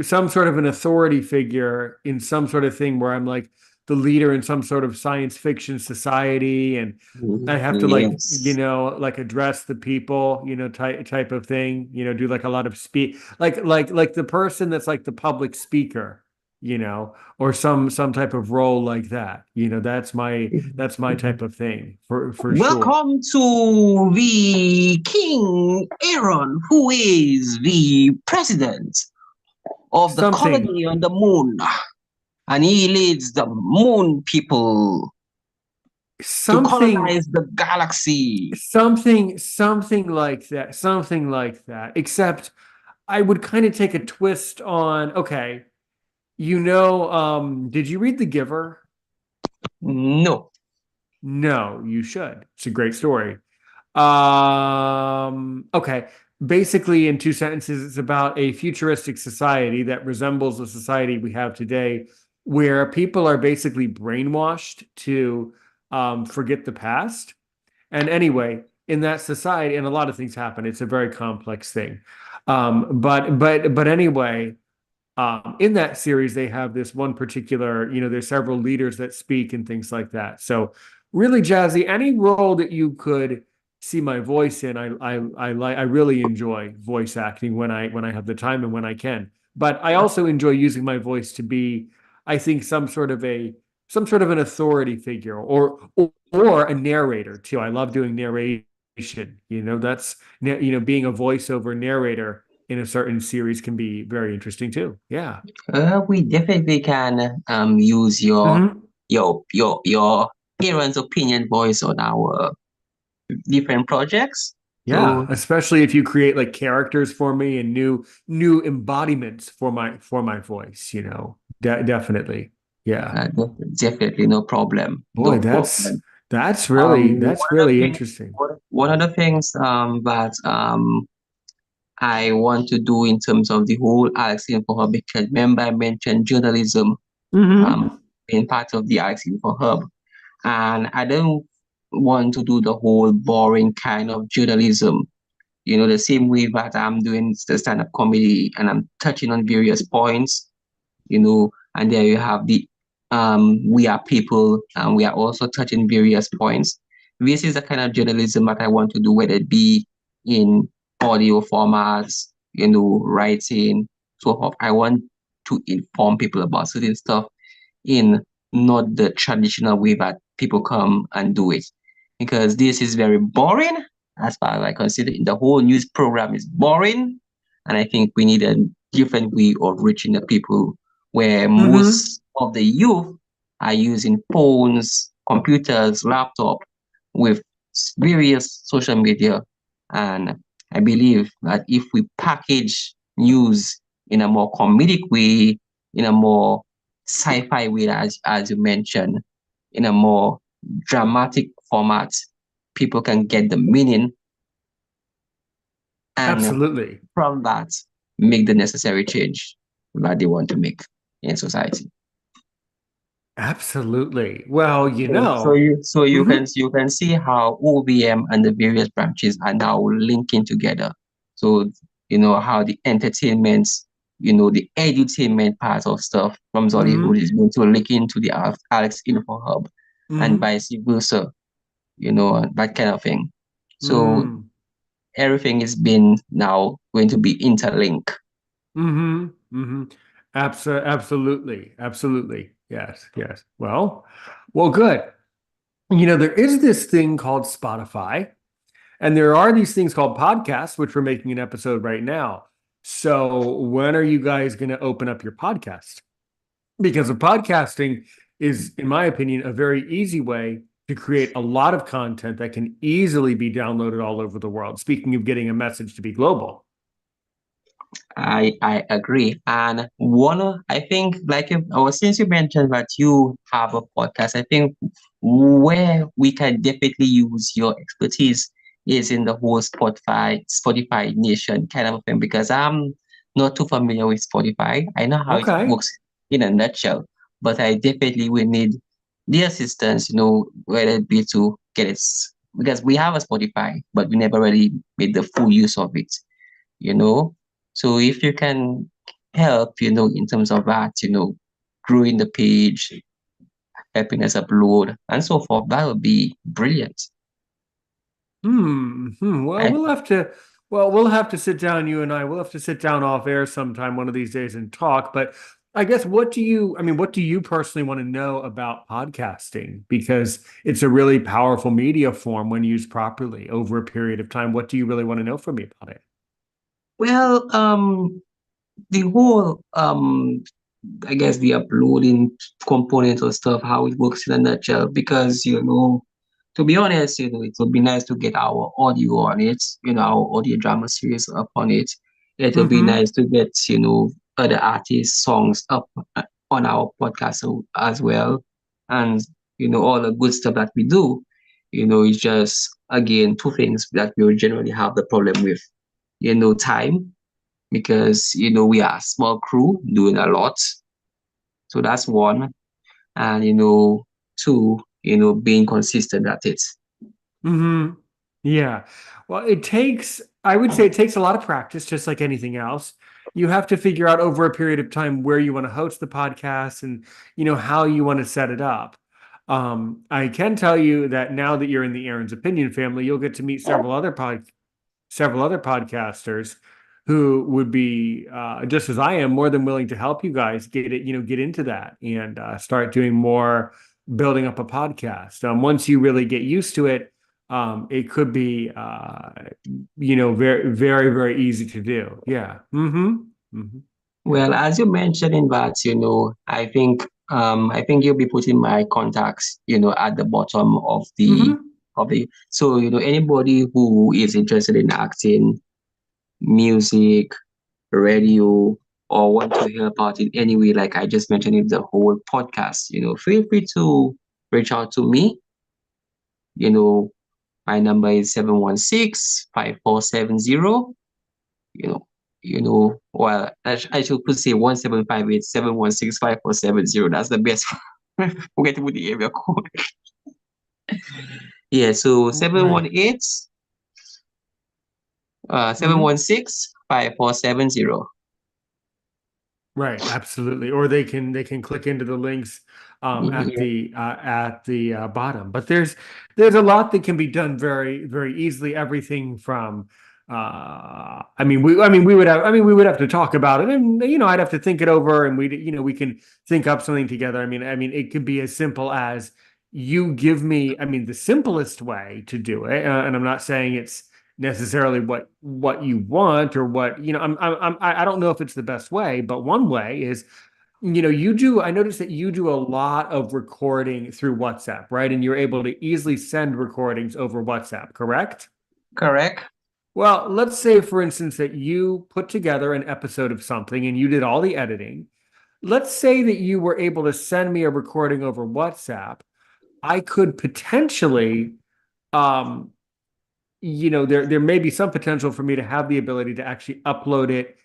A: some sort of an authority figure in some sort of thing where I'm like the leader in some sort of science fiction society and I have to like,
B: Yes.
A: like address the people, type of thing, do like a lot of speak like the person that's like the public speaker, or some type of role like that. That's my type of thing for sure.
B: Welcome to the King Aaron, who is the president of the
A: Something
B: colony on the moon, and he leads the moon people to
A: something
B: colonize the galaxy.
A: something like that, something like that, except I would kind of take a twist on, okay, did you read The Giver?
B: No.
A: No, you should. It's a great story. Okay. Basically, in two sentences, it's about a futuristic society that resembles the society we have today, where people are basically brainwashed to forget the past. And anyway, in that society, and a lot of things happen. It's a very complex thing. But anyway, in that series, they have this one particular, there's several leaders that speak and things like that. So really, Jazzy, any role that you could see my voice in, I really enjoy voice acting when I have the time and when I can. But I also enjoy using my voice to be, I think, some sort of an authority figure or a narrator too. I love doing narration. Being a voiceover narrator in a certain series can be very interesting too. Yeah.
B: We definitely can use your
A: Hmm.
B: your your your parents' opinion voice on our different projects.
A: Yeah,
B: So
A: especially if you create like characters for me and new embodiments for my voice. Definitely. Yeah.
B: Definitely, no problem.
A: Boy,
B: No problem.
A: that's really interesting.
B: One of the things that I want to do in terms of the whole Alex Info Hub, because remember I mentioned journalism
A: Mm-hmm.
B: being part of the Alex Info Hub, and I don't want to do the whole boring kind of journalism. The same way that I'm doing the stand-up comedy and I'm touching on various points, and there you have the we are people and we are also touching various points. This is the kind of journalism that I want to do, whether it be in audio formats, writing, so forth. I want to inform people about certain stuff in not the traditional way that people come and do it. Because this is very boring, as far as I consider it. The whole news program is boring. And I think we need a different way of reaching the people where
A: Mm-hmm.
B: most of the youth are using phones, computers, laptop with various social media. And I believe that if we package news in a more comedic way, in a more sci-fi way, as you mentioned, in a more dramatic format, people can get the meaning and
A: Absolutely.
B: from that make the necessary change that they want to make in society.
A: Absolutely. Well,
B: So
A: mm-hmm.
B: you can see how OVM and the various branches are now linking together. So how the entertainment, the edutainment part of stuff from Zollyhood
A: Mm-hmm.
B: is going to link into the Alex Info Hub and
A: Mm-hmm.
B: vice versa, that kind of thing. So
A: Mm-hmm.
B: everything is been now going to be interlinked.
A: Mm-hmm. Mm-hmm. Absolutely. Absolutely. Yes. Yes. Well, good. There is this thing called Spotify, and there are these things called podcasts, which we're making an episode right now. So when are you guys going to open up your podcast? Because of podcasting is, in my opinion, a very easy way to create a lot of content that can easily be downloaded all over the world. Speaking of getting a message to be global.
B: I agree. And I think, since you mentioned that you have a podcast, I think where we can definitely use your expertise is in the whole Spotify nation kind of thing, because I'm not too familiar with Spotify. I know how it
A: Okay.
B: works in a nutshell, but I definitely will need the assistance, whether it be to get it, because we have a Spotify, but we never really made the full use of it you know. So if you can help, in terms of that, growing the page, helping us upload, and so forth, that would be brilliant.
A: Well,
B: I
A: we'll have to sit down, you and I, we'll have to sit down off air sometime one of these days and talk. But I guess what do you personally want to know about podcasting? Because it's a really powerful media form when used properly over a period of time. What do you really want to know from me about it?
B: well, the whole I guess the uploading component of stuff, how it works in a nutshell, because to be honest, it would be nice to get our audio on it, our audio drama series up on it. It would be
A: Mm-hmm.
B: nice to get, other artists' songs up on our podcast as well. And, all the good stuff that we do, it's just, again, two things that we will generally have the problem with, time, because, we are a small crew doing a lot. So that's one. And, two, being consistent at it.
A: Mm-hmm. Yeah. Well, I would say it takes a lot of practice, just like anything else. You have to figure out over a period of time where you want to host the podcast and, how you want to set it up. I can tell you that now that you're in the Aaron's Opinion family, you'll get to meet several other podcasters who would be just as I am more than willing to help you guys get into that and start doing more building up a podcast. Once you really get used to it, it could be very, very, very easy to do. Yeah. Mm-hmm. Mm-hmm. Yeah.
B: Well, as you mentioned in that, I think you'll be putting my contacts, at the bottom
A: Mm-hmm.
B: so anybody who is interested in acting, music, radio. or want to help out in any way, like I just mentioned in the whole podcast, feel free to reach out to me. You know, my number is 716-5470. You know, well, I should put say 1758-716-5470. That's the best. Forget to put the area code. Yeah, so
A: Right.
B: 716-5470.
A: Right, absolutely. Or they can click into the links at the bottom. But there's a lot that can be done very very easily. Everything from we would have to talk about it, and I'd have to think it over, and we can think up something together. It could be as simple as you give me. The simplest way to do it, and I'm not saying it's necessarily what you want or what I don't know if it's the best way, but one way is I noticed that you do a lot of recording through WhatsApp, right? And you're able to easily send recordings over WhatsApp, correct?
B: Correct.
A: Well, let's say for instance that you put together an episode of something and you did all the editing. Let's say that you were able to send me a recording over WhatsApp. I could potentially um there may be some potential for me to have the ability to actually upload it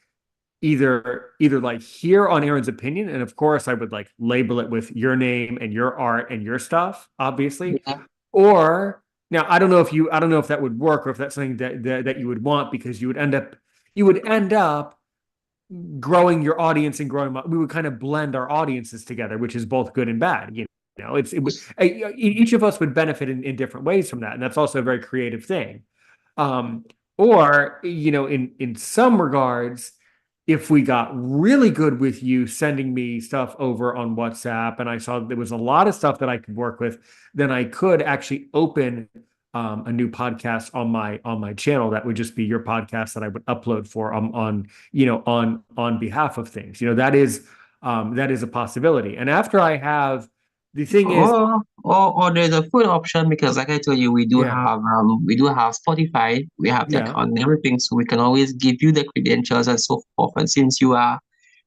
A: either like here on Aaron's Opinion, and of course I would like label it with your name and your art and your stuff, obviously.
B: Yeah.
A: Or now I don't know if that would work or if that's something that you would want, because you would end up growing your audience and we would kind of blend our audiences together, which is both good and bad. Each of us would benefit in different ways from that, and that's also a very creative thing. Um, or in some regards, if we got really good with you sending me stuff over on WhatsApp, and I saw there was a lot of stuff that I could work with, then I could actually open a new podcast on my channel that would just be your podcast that I would upload for on behalf of things. That is a possibility. And after I have the thing is,
B: Or there's a food option, because like I told you,
A: yeah,
B: we do have Spotify, we have that
A: yeah.
B: on everything, so we can always give you the credentials and so forth. And since you are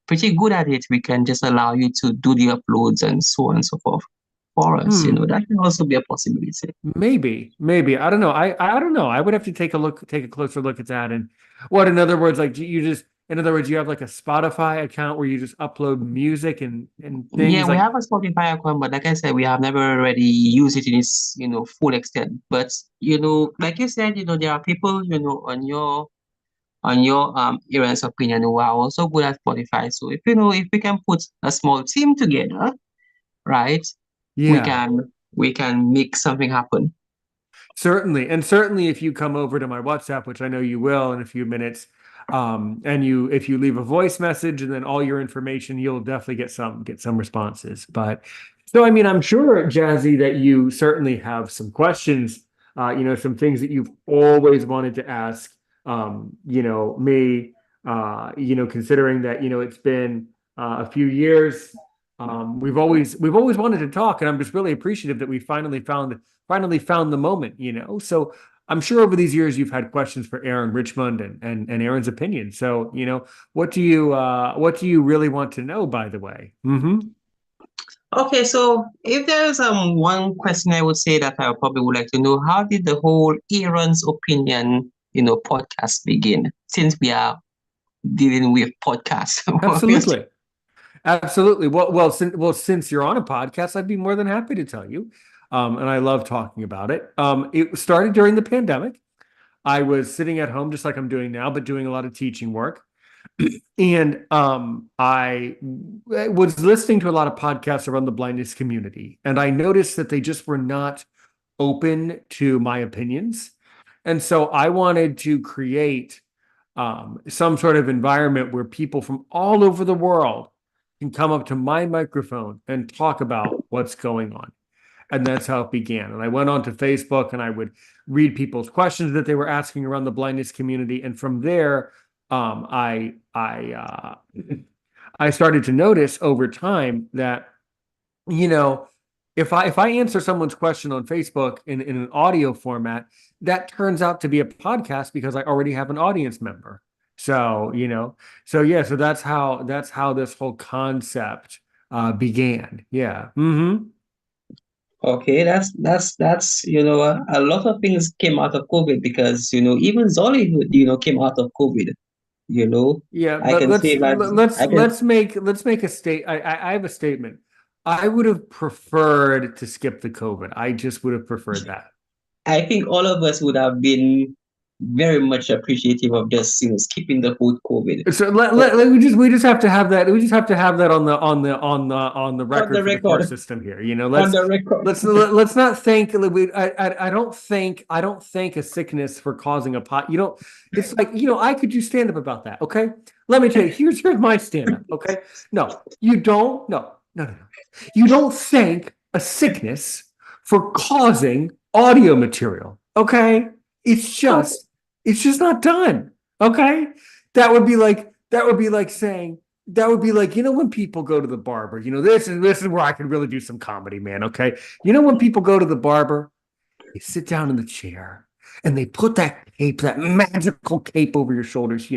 B: pretty good at it, we can just allow you to do the uploads and so on and so forth for us.
A: Hmm.
B: That can also be a possibility.
A: Maybe. I don't know. I don't know. I would have to take a closer look at that. And what, in other words, like in other words, you have like a Spotify account where you just upload music and
B: Yeah,
A: things
B: we
A: like,
B: have a Spotify account, but like I said, we have never really used it in its, full extent. But, like you said, there are people, on your Aaron's Opinion who are also good at Spotify. So if we can put a small team together, right, we
A: yeah.
B: can we can make something happen.
A: Certainly. And certainly if you come over to my WhatsApp, which I know you will in a few minutes, and if you leave a voice message and then all your information, you'll definitely get some responses. But so I'm sure, Jazzy, that you certainly have some questions, some things that you've always wanted to ask me, considering that, it's been a few years. We've always wanted to talk, and I'm just really appreciative that we finally found the moment. So I'm sure over these years you've had questions for Aaron Richmond and Aaron's Opinion. So what do you really want to know, by the way?
B: Okay, so if there's one question I would say that I probably would like to know, how did the whole Aaron's Opinion, podcast begin? Since we are dealing with podcasts.
A: Absolutely. Absolutely. Since you're on a podcast, I'd be more than happy to tell you. And I love talking about it. It started during the pandemic. I was sitting at home just like I'm doing now, but doing a lot of teaching work. And I was listening to a lot of podcasts around the blindness community, and I noticed that they just were not open to my opinions. And so I wanted to create some sort of environment where people from all over the world can come up to my microphone and talk about what's going on. And that's how it began. And I went on to Facebook and I would read people's questions that they were asking around the blindness community. And from there, I started to notice over time that, you know, if I answer someone's question on Facebook in an audio format, that turns out to be a podcast because I already have an audience member. So, so yeah, so that's how this whole concept began. Yeah.
B: Okay, that's a lot of things came out of COVID because even Zollyhood came out of COVID. You know,
A: Yeah,
B: I
A: but
B: can
A: let's
B: say that
A: let's
B: I can.
A: let's make a state. I have a statement. I would have preferred to skip the COVID. I just would have preferred that.
B: I think all of us would have been very much appreciative of just skipping the whole COVID.
A: So
B: But
A: we just have to have that. We just have to have that on the
B: on the
A: record for the court
B: record,
A: system here.
B: on the record.
A: Let's not thank. I don't thank a sickness for causing a pot. It's like I could do stand up about that. Okay, let me tell you. Here's my stand up. Okay, no, you don't. No, no, no, no. You don't thank a sickness for causing audio material. Okay, it's just not done. Okay. That would be like saying when people go to the barber, this is where I can really do some comedy, man. Okay. When people go to the barber, they sit down in the chair and they put that cape, that magical cape over your shoulders,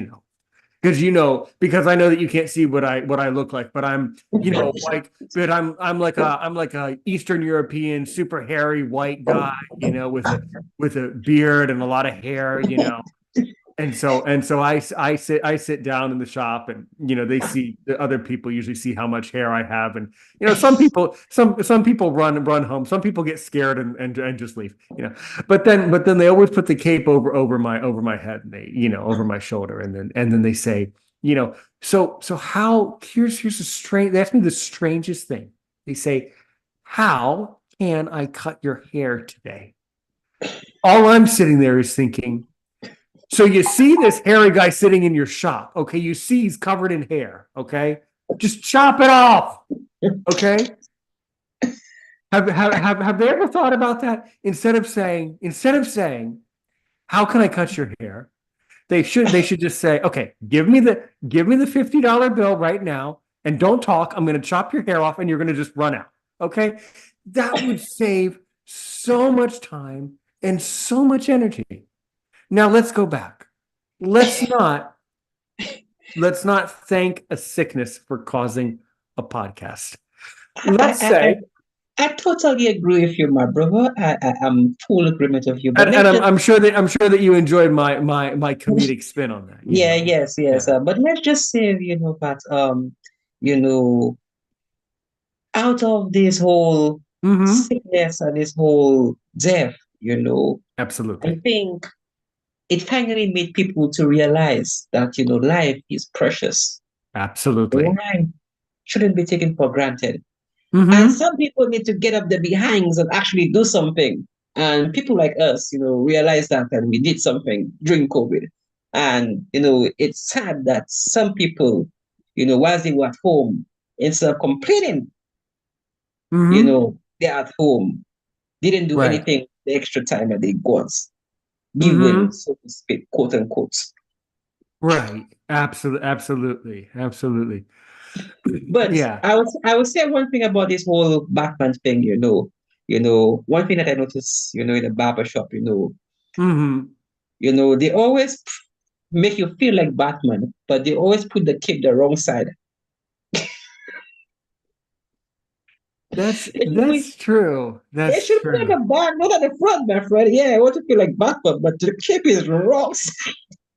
A: because I know that you can't see what I look like, but I'm, but I'm like a Eastern European, super hairy white guy, with a beard and a lot of hair, and so I sit down in the shop, and the other people usually see how much hair I have, and some people run home, some people get scared and just leave, but then they always put the cape over my head, and over my shoulder, and then they say, so how here's a strange they ask me the strangest thing. They say, how can I cut your hair today? All I'm sitting there is thinking, so you see this hairy guy sitting in your shop. Okay. You see he's covered in hair. Okay. Just chop it off. Okay. Have they ever thought about that? Instead of saying, how can I cut your hair? They should just say, okay, give me the $50 bill right now, and don't talk. I'm going to chop your hair off, and you're going to just run out. Okay. That would save so much time and so much energy. Now let's go back. Let's not let's not thank a sickness for causing a podcast. Let's
B: I, I,
A: say,
B: I totally agree with you, my brother. I'm full agreement with you. But
A: and
B: let's
A: I'm sure that you enjoyed my comedic spin on that.
B: yeah, yes, yes.
A: Yeah.
B: But let's just say, that you know, out of this whole sickness and this whole death, I
A: Absolutely.
B: think it finally made people to realize that life is precious.
A: Absolutely.
B: Life shouldn't be taken for granted. And
A: Mm-hmm.
B: some people need to get up their behinds and actually do something. And people like us, realize that and we did something during COVID. And, it's sad that some people, while they were at home, instead of complaining,
A: Mm-hmm.
B: they're at home, didn't do
A: Right.
B: anything the extra time that they got given,
A: Mm-hmm.
B: so to speak, quote unquote.
A: Right. Absolutely. Absolutely. Absolutely.
B: But
A: Yeah.
B: I would say one thing about this whole Batman thing, one thing that I noticed, in the barber shop,
A: Mm-hmm.
B: they always make you feel like Batman, but they always put the cape the wrong side.
A: That's
B: It should be,
A: that's true.
B: it
A: That's
B: should be at
A: true.
B: the back, not at the front, my friend. Yeah, I want to feel like Batman, but the cape is wrong.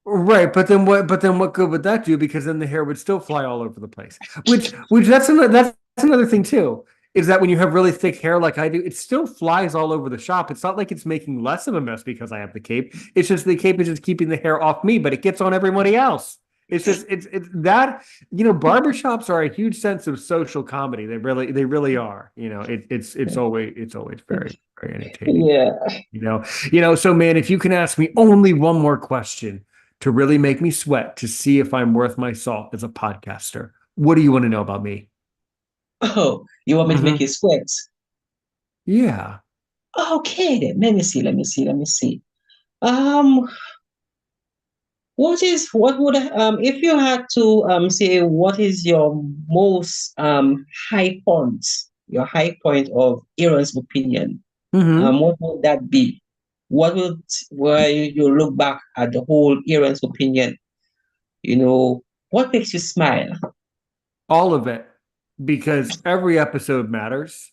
A: Right, but then what good would that do? Because then the hair would still fly all over the place. Which that's another thing too, is that when you have really thick hair like I do, it still flies all over the shop. It's not like it's making less of a mess because I have the cape. It's just the cape is just keeping the hair off me, but it gets on everybody else. It's that, barbershops are a huge sense of social comedy. They really are. It's always very, very entertaining.
B: Yeah.
A: So man, if you can ask me only one more question to really make me sweat to see if I'm worth my salt as a podcaster, what do you want to know about me?
B: Oh, you want me to make
A: Hmm.
B: you sweat?
A: Yeah.
B: Okay, then. Let me see. Um, if you had to say what is your most high point of Aaron's opinion,
A: Hmm.
B: what would that be? Where you look back at the whole Aaron's opinion? What makes you smile?
A: All of it, because every episode matters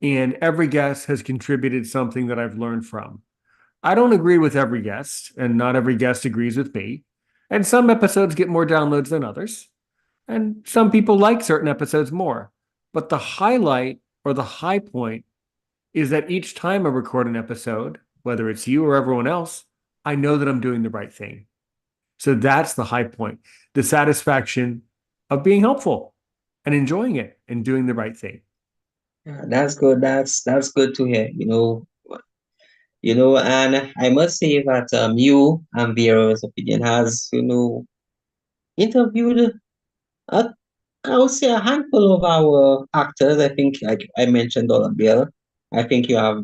A: and every guest has contributed something that I've learned from. I don't agree with every guest, and not every guest agrees with me. And some episodes get more downloads than others. And some people like certain episodes more. But the highlight or the high point is that each time I record an episode, whether it's you or everyone else, I know that I'm doing the right thing. So that's the high point, the satisfaction of being helpful and enjoying it and doing the right thing.
B: Yeah, that's good. That's good to hear. And I must say that you and Vera's opinion has, interviewed a I would say a handful of our actors. I think, like I mentioned, Dollar Bill. I think you have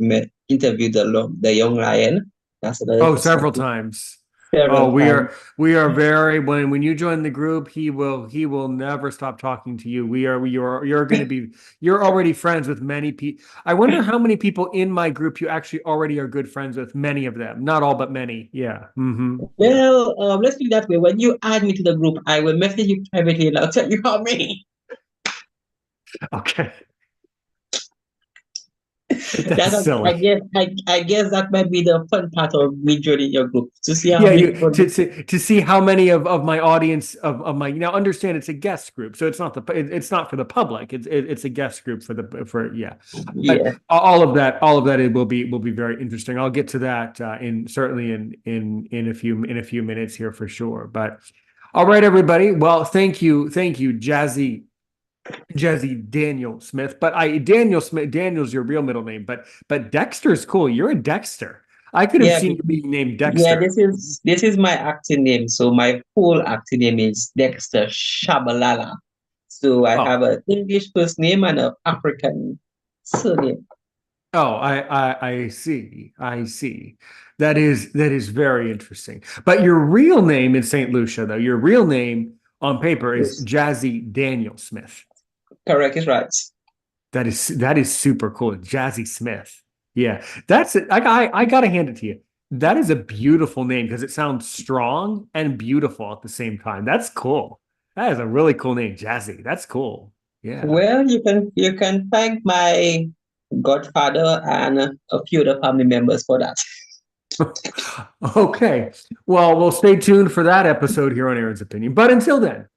B: interviewed the young lion. That's another
A: Oh,
B: person.
A: several times. Oh,
B: Several times.
A: we are very when you join the group, he will never stop talking to you. You're going to be you're already friends with many people. I wonder how many people in my group you actually already are good friends with. Many of them, not all, but many. Yeah. Yeah.
B: Well, let's do it that way. When you add me to the group, I will message you privately and I'll tell you how many.
A: Okay.
B: That
A: That's
B: I
A: silly.
B: guess I guess that might be the fun part of me joining your group to see how
A: Yeah,
B: many
A: you
B: people.
A: to see how many of my audience of my now understand it's a guest group, so it's not for the public. It's a guest group for yeah. But
B: Yeah.
A: all of that it will be very interesting. I'll get to that in certainly in a few minutes here for sure. But all right, everybody. Well, thank you, Jazzy Daniel Smith. But Daniel Smith, Daniel's your real middle name, but Dexter's cool. You're a Dexter. I could have
B: Yeah,
A: seen you being named
B: yeah,
A: Dexter.
B: this is my acting name. So my full acting name is Dexter Shabalala. So I
A: Oh,
B: have an English first name and an African surname.
A: oh, I see. I see. That is very interesting. But your real name in St. Lucia, though, your real name on paper is
B: Yes,
A: Jazzy Daniel Smith.
B: correct is right.
A: That is super cool. Jazzy Smith. Yeah, that's it. I gotta hand it to you. That is a beautiful name because it sounds strong and beautiful at the same time. That's cool. That is a really cool name, Jazzy. That's cool. Yeah.
B: Well, you can thank my godfather and a few other family members for that.
A: Okay. Well, we'll stay tuned for that episode here on Aaron's Opinion. But until then,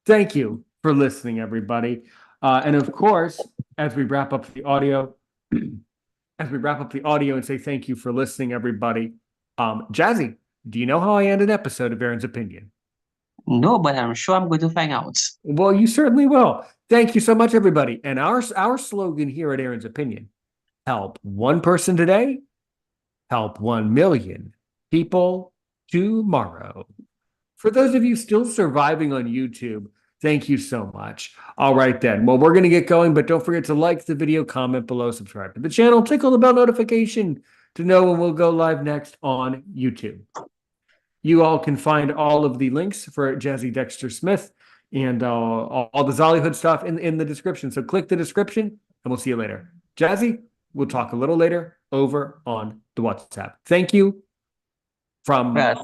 A: thank you for listening, everybody. And of course, as we wrap up the audio, and say thank you for listening, everybody. Jazzy, do you know how I end an episode of Aaron's Opinion?
B: No, but I'm sure I'm going to find out.
A: Well, you certainly will. Thank you so much, everybody. And our slogan here at Aaron's Opinion: help one person today, help 1 million people tomorrow. For those of you still surviving on YouTube, thank you so much. All right, then. Well, we're going to get going, but don't forget to like the video, comment below, subscribe to the channel, tickle the bell notification to know when we'll go live next on YouTube. You all can find all of the links for Jazzy Dexter Smith and all the Zollyhood stuff in the description. So click the description and we'll see you later. Jazzy, we'll talk a little later over on the WhatsApp. Thank you from
B: Yes.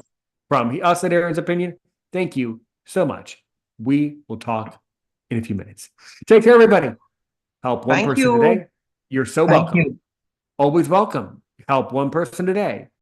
A: us at Aaron's Opinion. Thank you so much. We will talk in a few minutes. Take care, everybody. Help one
B: Thank
A: person
B: you.
A: today. You're so
B: Thank
A: welcome.
B: you.
A: Always welcome. Help one person today.